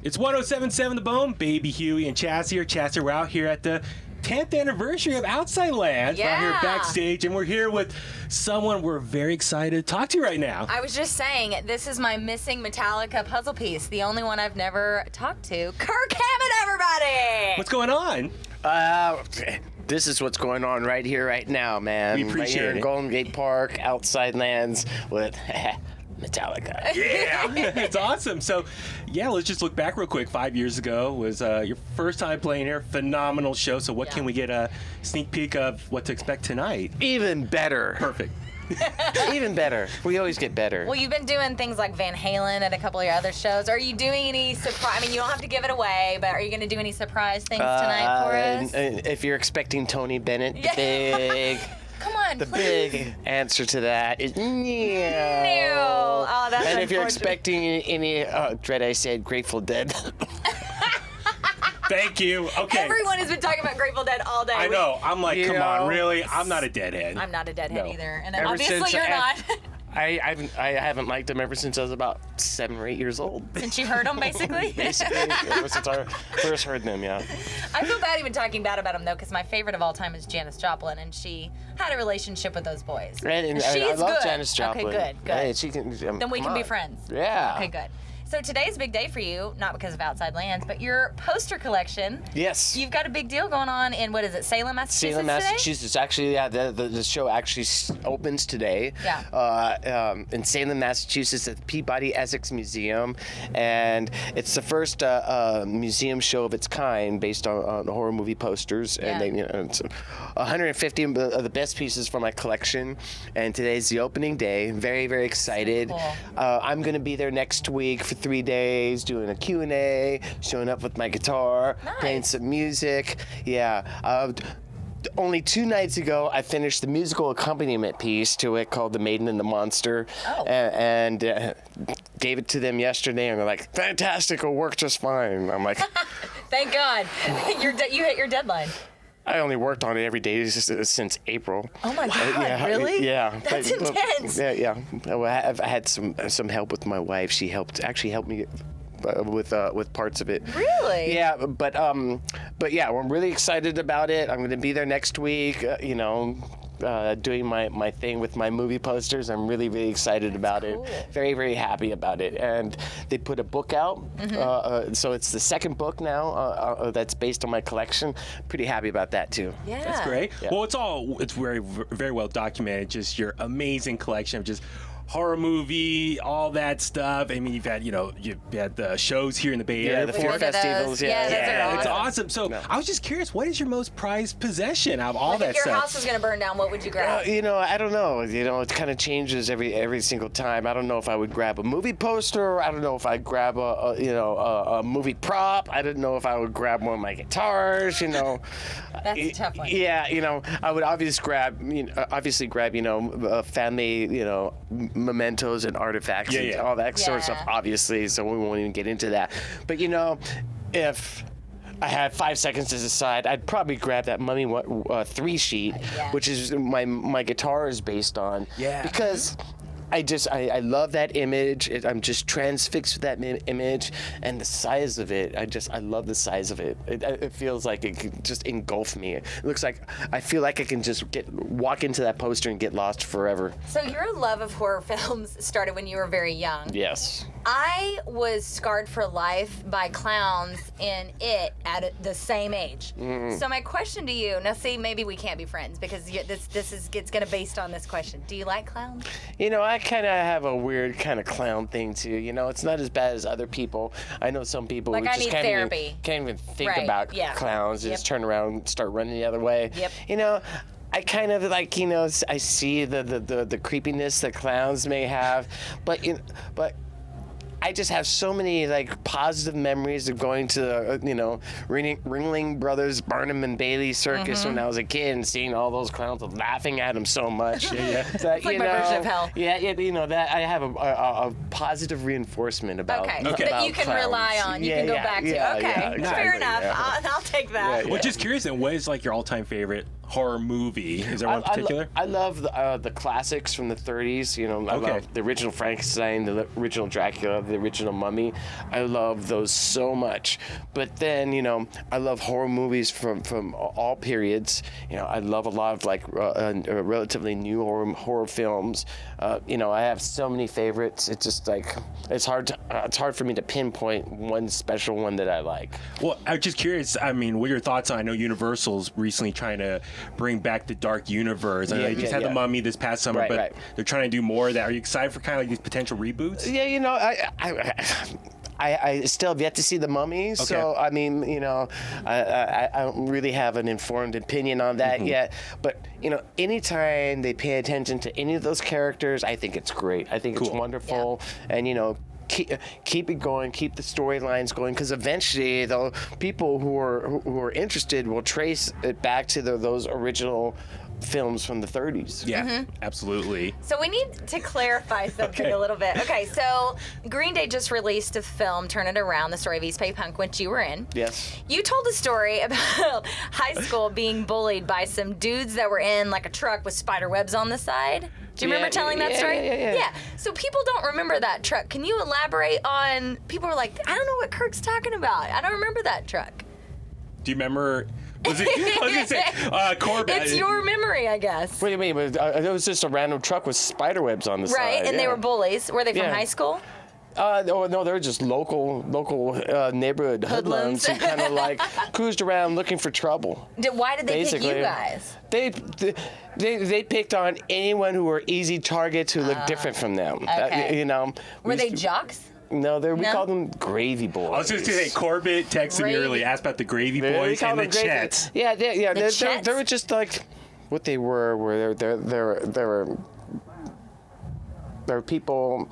It's 107.7 The Bone. Baby Huey and Chasta here. Chasta, we're out here at the 10th anniversary of Outside Lands. Yeah. We're out here backstage, and we're here with someone we're very excited to talk to right now. I was just saying, this is my missing Metallica puzzle piece, the only one I've never talked to. Kirk Hammett, everybody! What's going on? This is what's going on right here, right now, man. We appreciate right here it. in Golden Gate Park, Outside Lands with Metallica. Yeah, it's awesome. So, yeah, let's just look back real quick. 5 years ago was your first time playing here. Phenomenal show. So what can we get a sneak peek of what to expect tonight? Even better. Perfect. Even better. We always get better. Well, you've been doing things like Van Halen at a couple of your other shows. Are you doing any surprise? I mean, you don't have to give it away, but are you going to do any surprise things tonight for us? If you're expecting Tony Bennett, the big... Come on, The please. big answer to that is no. Oh, that's And if you're unfortunate. expecting any, dread I said Grateful Dead. Thank you. Okay. Everyone has been talking about Grateful Dead all day. I know. I'm like, You come on, know, really? I'm not a deadhead. I'm not a deadhead No. either, and Ever obviously since you're not. I haven't liked them ever since I was about 7 or 8 years old. Since you heard them, basically. Basically, ever since I first heard them, yeah. I feel bad even talking bad about them though, because my favorite of all time is Janis Joplin, and she had a relationship with those boys. And She I is love good. Janis Joplin. Okay, good. Hey, she can. Then we come can be on. friends. Yeah. Okay, good. So today's a big day for you, not because of Outside Lands, but your poster collection. Yes. You've got a big deal going on in, what is it, Salem, Massachusetts Salem, today? Massachusetts. Actually, yeah, the show actually opens today. Yeah. In Salem, Massachusetts, at the Peabody Essex Museum, and it's the first museum show of its kind based on horror movie posters. Yeah. And it's 150 of the best pieces from my collection. And today's the opening day. Very, very excited. Cool. I'm going to be there next week for 3 days, doing a Q&A, showing up with my guitar, playing Nice. some music. Yeah. Only 2 nights ago, I finished the musical accompaniment piece to it called The Maiden and the Monster. Oh. And gave it to them yesterday, and they're like, fantastic, it'll work just fine. I'm like, Thank God. You hit your deadline. I only worked on it every day since April. Oh my God, really? Yeah. That's intense. Yeah. Well, I had some help with my wife. She actually helped me with parts of it. Really? Yeah, but yeah, I'm really excited about it. I'm going to be there next week. Doing my thing with my movie posters. I'm really, really excited about cool. it. Very, very happy about it. And they put a book out. So it's the second book now that's based on my collection. Pretty happy about that too. Yeah. That's great. Yeah. Well, it's very, very well documented. Just your amazing collection of just horror movie, all that stuff. I mean, you've had the shows here in the Bay Area. the before. four festivals. Yeah, those are It's awesome. awesome. So I was just curious, what is your most prized possession out of all Like that if your stuff? house was going to burn down, what would you grab? I don't know. It kind of changes every single time. I don't know if I would grab a movie poster. I don't know if I'd grab a movie prop. I didn't know if I would grab one of my guitars. That's a tough one. Yeah, I would obviously grab family, mementos and artifacts and all that sort of stuff, Yeah. obviously, so we won't even get into that. But, if I had 5 seconds to decide, I'd probably grab that Mummy 3 sheet, Yeah. which is my guitar is based on. Yeah. Because I love that image. I'm just transfixed with that image and the size of it. I love the size of it. It feels like it could just engulf me. It looks like I feel like I can just walk into that poster and get lost forever. So your love of horror films started when you were very young. Yes. I was scarred for life by clowns in It at the same age. So my question to you, now see, maybe we can't be friends because it's going to based on this question. Do you like clowns? I kind of have a weird kind of clown thing too. It's not as bad as other people. I know some people Like, who I just need can't therapy. even think Right, about yeah. clowns. They Yep. just turn around and start running the other way. Yep. I kind of like, I see the creepiness that clowns may have, but I just have so many like positive memories of going to Ringling Brothers Barnum and Bailey Circus when I was a kid and seeing all those clowns and laughing at them so much. It's like my version of hell. Yeah, that I have a positive reinforcement about. Okay, Okay. that you can clowns. rely on. You can go back to. Okay, fair enough. Yeah. I'll take take that. Yeah. Well, just curious, and what is like your all-time favorite horror movie? Is there one in particular? I love the classics from the 30s. You know, I Okay. love the original Frankenstein, the original Dracula, the original Mummy. I love those so much. But then, you know, I love horror movies from all periods. You know, I love a lot of like relatively new horror films. You know, I have so many favorites. It's just like it's hard for me to pinpoint one special one that I like. Well, I'm just curious. I mean, what are your thoughts on? I know Universal's recently trying to bring back the dark universe. I know they just had the Mummy this past summer, but they're trying to do more of that. Are you excited for kind of like these potential reboots? Yeah, you know, I still have yet to see the Mummy, so I mean, you know, I don't really have an informed opinion on that yet. But you know, anytime they pay attention to any of those characters, I think it's great. I think it's wonderful, and you know. Keep it going, keep the storylines going, because eventually the people who are interested will trace it back to those original films from the 30s. Yeah, absolutely. So we need to clarify something a little bit. Okay, so Green Day just released a film, Turn It Around, the story of ESA Punk, which you were in. Yes. You told a story about high school being bullied by some dudes that were in like a truck with spider webs on the side. Do you remember telling that story? Yeah. So people don't remember that truck. Can you elaborate on, people were like, I don't know what Kirk's talking about. I don't remember that truck. Do you remember? Was it? I was gonna say Corbin. It's your memory, I guess. What do you mean? It was just a random truck with spider webs on the side. Right, and they were bullies. Were they from high school? No, they're just local neighborhood hoodlums who kind of like cruised around looking for trouble. Why did they pick you guys? They picked on anyone who were easy targets who looked different from them. Okay. You know. Were they jocks? No, we called them Gravy Boys. I was just gonna say Corbett texted me earlier, asked about the Gravy Boys and the Chets. Yeah, they Chets? were just like what they were. They were people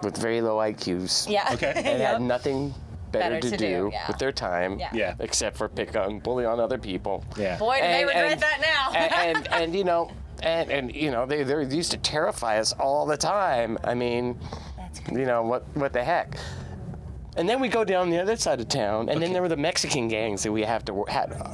with very low IQs. Yeah. Okay. And had nothing better to do yeah. with their time, Yeah. except for pick on, bully on other people. Yeah. Boy, do they regret that now. and you know, and you know, they used to terrify us all the time. I mean, you know, what the heck. And then we go down the other side of town, and then there were the Mexican gangs that we had to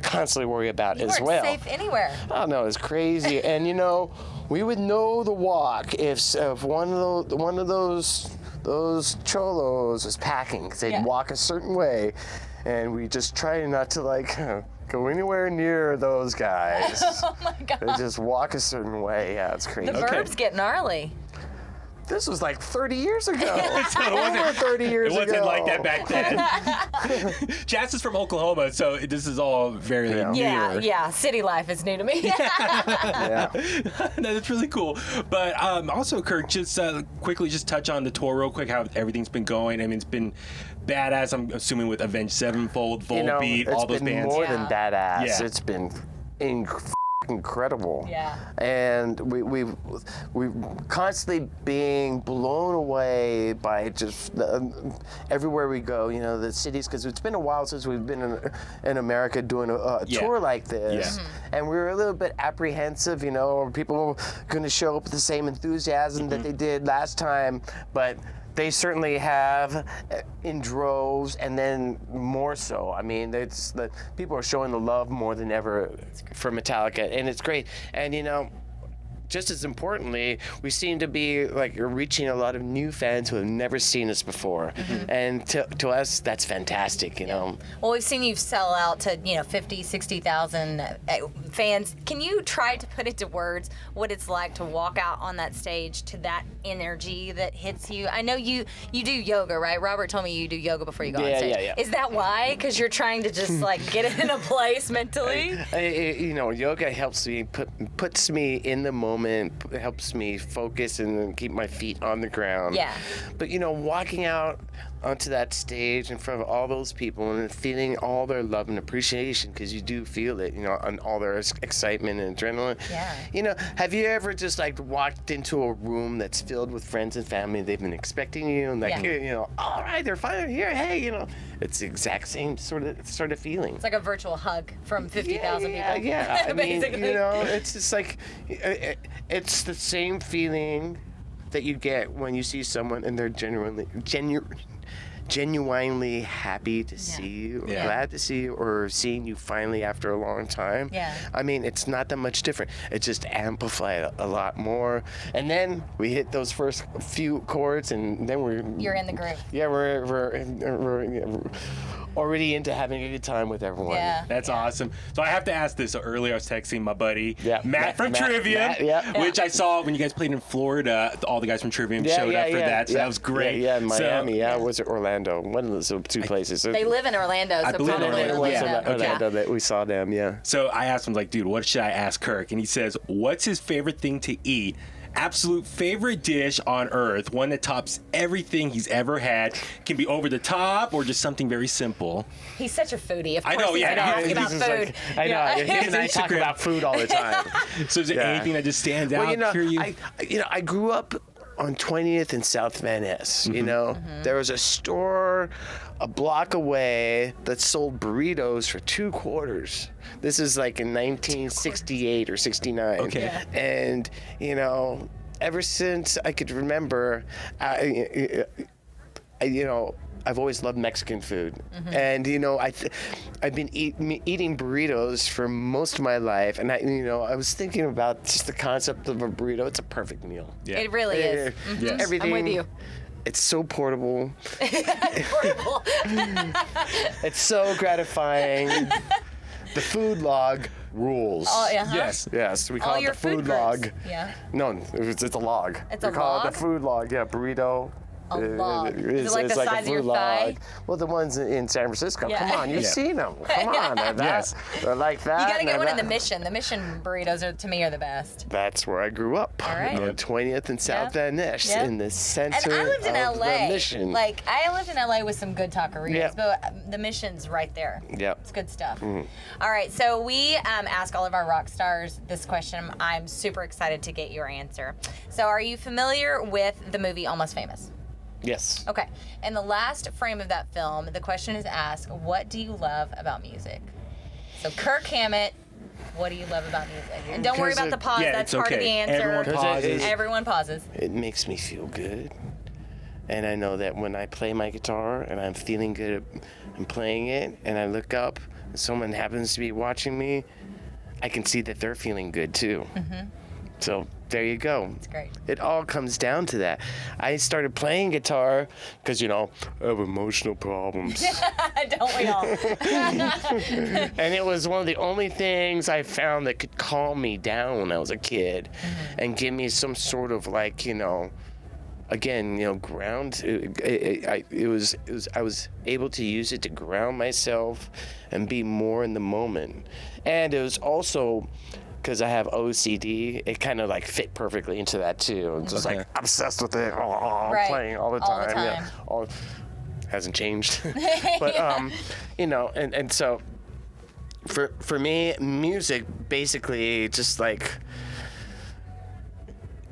constantly worry about as well. You weren't safe anywhere. Oh no, it's crazy. And you know, we would know the walk if one of those cholos was packing, because they'd walk a certain way, and we just try not to like go anywhere near those guys. Oh my God. They just walk a certain way. Yeah, it's crazy. The burbs get gnarly. This was like 30 years ago. So it Over 30 years ago. It wasn't like that back then. Chasta's from Oklahoma, so this is all very new. Yeah. City life is new to me. Yeah. No, that's really cool. But also, Kirk, just quickly just touch on the tour real quick, how everything's been going. I mean, it's been badass, I'm assuming, with Avenged Sevenfold, Volbeat, all those It's been bands. more than badass. Yeah. It's been incredible. Yeah. And we constantly being blown away by just everywhere we go. You know, the cities, because it's been a while since we've been in America doing a tour like this, and we were a little bit apprehensive. You know, are people going to show up with the same enthusiasm that they did last time? But they certainly have in droves, and then more so. I mean, it's the people are showing the love more than ever for Metallica, and it's great. And you know, just as importantly, we seem to be like reaching a lot of new fans who have never seen us before, and to us, that's fantastic. You know. Well, we've seen you sell out to 50, 60,000 fans. Can you try to put into words what it's like to walk out on that stage to that energy that hits you? I know you do yoga, right? Robert told me you do yoga before you go on stage. Yeah. Is that why? Because you're trying to just like get it in a place mentally? You know, yoga helps me puts me in the moment. It helps me focus and keep my feet on the ground. Yeah. But you know, walking out onto that stage in front of all those people and feeling all their love and appreciation, because you do feel it, you know, and all their excitement and adrenaline. Yeah. You know, have you ever just like walked into a room that's filled with friends and family? They've been expecting you, and like, you know, all right, they're finally here. Hey, you know, it's the exact same sort of feeling. It's like a virtual hug from 50,000 people. Yeah. I mean, basically. you know, it's just like, it's the genuinely happy to see you, or glad to see you, or seeing you finally after a long time. Yeah. I mean, it's not that much different. It just amplified a lot more. And then we hit those first few chords, and then You're in the groove. Yeah, we're already into having a good time with everyone. Yeah. That's awesome. So I have to ask this. So earlier I was texting my buddy Matt from Trivium, which I saw when you guys played in Florida. All the guys from Trivium showed up for that, so that was great. Yeah, in Miami. Was it Orlando? One of those two places. They live in Orlando, so I believe probably Orlando. Orlando that we saw them. Yeah. So I asked him, like, dude, what should I ask Kirk? And he says, what's his favorite thing to eat? Absolute favorite dish on earth, one that tops everything he's ever had. Can be over the top or just something very simple. He's such a foodie. Of course, I know, he's gonna ask about He's food. like, I know. Him and I talk about food all the time. So is there anything that just stands out for you? I grew up on 20th and South Van Ness. You know, there was a store a block away that sold burritos for $2. This is like in 1968 or 69. Okay. Yeah. And you know, ever since I could remember, I've always loved Mexican food, and you know, I've been eating burritos for most of my life, and I was thinking about just the concept of a burrito. It's a perfect meal. Yeah. It really is. Yes. Everything. I'm with you. It's so portable. Horrible. It's so gratifying. The food log rules. Oh, yeah. Yes, we call All it your the food food log. groups. Yeah. No, it's a log. It's we a call it log? the food log. Yeah, burrito. A log. Is it like it's the like size a of your food log. thigh? Well, the ones in San Francisco. Yeah. Come on, you've Yeah. seen them. Come on, they're like that. You gotta and get one in that. the Mission. The Mission burritos to me are the best. That's where I grew up. All right. On 20th and South Van Ness, Yeah. in the center And I lived in of LA. the Mission. Like I lived in LA with some good taquerias, Yeah. but the Mission's right there. Yep. It's good stuff. All right, so we ask all of our rock stars this question. I'm super excited to get your answer. So, are you familiar with the movie Almost Famous? Yes. Okay. In the last frame of that film, the question is asked, what do you love about music? So, Kirk Hammett, what do you love about music? And don't worry about the pause. Yeah, That's it's part of the okay. answer. Everyone pauses. Everyone pauses. It makes me feel good. And I know that when I play my guitar and I'm feeling good and playing it, and I look up and someone happens to be watching me, I can see that they're feeling good too. So there you go. It's great. It all comes down to that. I started playing guitar because, I have emotional problems. Don't we all? And it was one of the only things I found that could calm me down when I was a kid and give me some sort of ground. I was able to use it to ground myself and be more in the moment. And it was also, because I have OCD, it kind of fit perfectly into that too. It's just obsessed with it. Right. Playing all the All the time. time. Hasn't changed. But and so for me, music basically just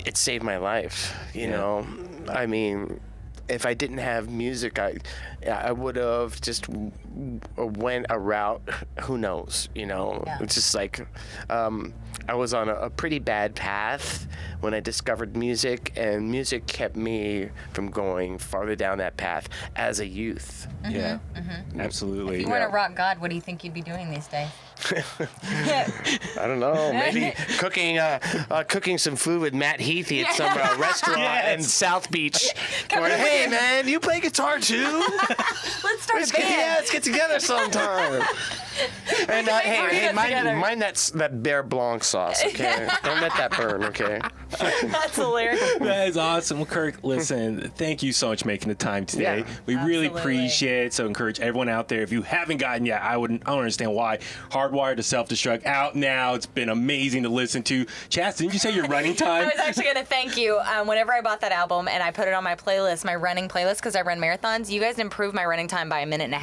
it saved my life. You know, I mean, if I didn't have music, I would have just went a route. Who knows? It's just I was on a pretty bad path when I discovered music, and music kept me from going farther down that path as a youth. Yeah, absolutely. If you weren't a rock god, what do you think you'd be doing these days? I don't know. Maybe cooking some food with Matt Heathy at some restaurant in South Beach. Hey, man, you play guitar too? Let's start a band. Let's get together sometime. And hey, mind that Bear Blanc sauce, okay? Don't let that burn, okay? That's hilarious. That is awesome. Well, Kirk, listen, thank you so much for making the time today. Yeah. We really Absolutely. appreciate it. So encourage everyone out there, if you haven't gotten yet, I don't understand why. Hardwired to Self-Destruct out now. It's been amazing to listen to. Chasta, didn't you say your running I time? was actually going to thank you. Whenever I bought that album and I put it on my playlist, my running playlist, because I run marathons, you guys improved my running time by 1.5 minutes.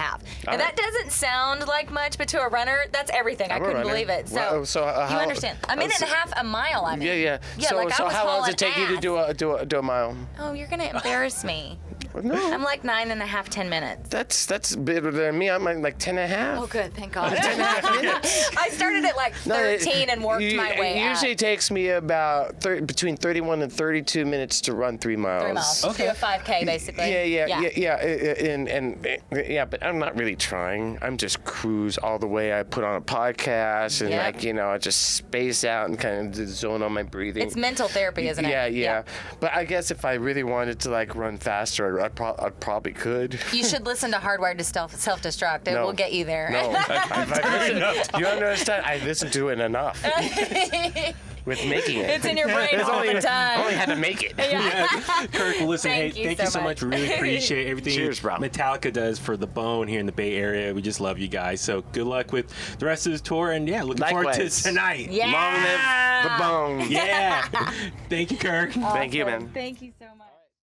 And that doesn't sound like much, but to a runner, that's everything. I couldn't believe it. So, how, you understand. 1.5 minutes, a mile, I mean. Yeah. Yeah, So I was how long does it take you hauling to do a mile? Oh, you're going to embarrass me. No. I'm like 9.5, 10 minutes. That's better than me. I'm like 10 and a half. Oh, good. Thank God. 10 and a half minutes. I started at like 13 and worked my way It usually takes me about between 31 and 32 minutes to run 3 miles. 3 miles. Okay. Do a 5K, basically. Yeah, but I'm not really trying. I'm just cruise all the way. I put on a podcast and I just space out and kind of zone on my breathing. It's mental therapy, isn't it? Yeah. But I guess if I really wanted to like run faster, I probably could. You should listen to Hardwired to Self-Destruct. It will get you there. No, you don't understand. I listened to it enough. With making it. It's in your brain all the time. Only had to make it. Kirk, well, listen, Thank you so much. We really appreciate everything Cheers, bro. Metallica does for the Bone here in the Bay Area. We just love you guys. So good luck with the rest of this tour, and looking forward to tonight. Yeah. Long live the Bone. Yeah. Thank you, Kirk. Awesome. Thank you, man. Thank you so much.